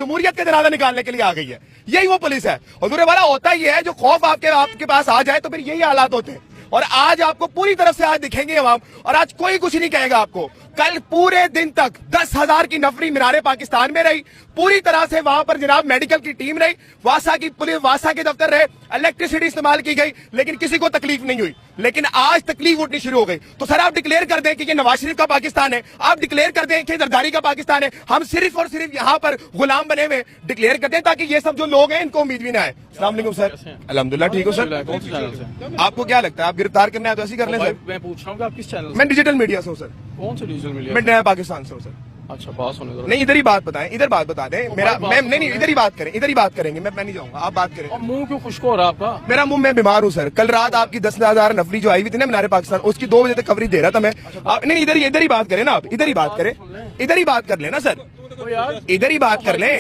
जमहूरियत का जनाजा निकालने के लिए आ गई है। यही वो पुलिस है। हुजूर वाला होता ही है, जो खौफ आपके पास आ जाए तो फिर यही हालात होते हैं। और आज आपको पूरी तरफ से आज दिखेंगे अवाम, और आज कोई कुछ नहीं कहेगा आपको। कल पूरे दिन तक 10,000 की नफरी मीनारे पाकिस्तान में रही, पूरी तरह से वहां पर जनाब मेडिकल की टीम रही, वासा की पुलिस, वासा के दफ्तर रहे, इलेक्ट्रिसिटी इस्तेमाल की गई, लेकिन किसी को तकलीफ नहीं हुई। लेकिन आज तकलीफ उठनी शुरू हो गई। तो सर आप डिक्लेयर कर दें कि ये नवाज शरीफ का पाकिस्तान है, आप डिक्लेयर कर दें कि जरदारी का पाकिस्तान है, हम सिर्फ और सिर्फ यहाँ पर गुलाम बने हुए डिक्लेयर कर दें, ताकि ये सब जो लोग हैं इनको उम्मीद भी ना आए। अस्सलाम वालेकुम सर। अल्हम्दुलिल्लाह ठीक हो सर। आपको क्या लगता है, आप गिरफ्तार करना है तो ऐसे कर लें सर? मैं पूछ रहा हूँ कि आप किस चैनल से? मैं डिजिटल मीडिया से हूँ सर। कौन से डिजिटल मीडिया? मैं नया पाकिस्तान से हूँ सर। अच्छा, बात होने दो। नहीं, इधर ही बात बताएं, इधर बात बता दें। मेरा मैं नहीं, इधर ही बात करें, इधर ही बात करेंगे। मैं नहीं जाऊंगा, आप बात करें। और मुंह क्यों खुश्क हो रहा है आपका? मेरा मुंह, मैं बीमार हूँ सर। कल रात आपकी 10,000 नफरी जो आई हुई थी ना मीनारे पाकिस्तान, उसकी 2 बजे तक कवरेज दे रहा था मैं। आप नहीं, इधर ही बात करें ना, आप इधर ही बात करें, इधर ही बात कर लेना सर, इधर ही बात कर लें।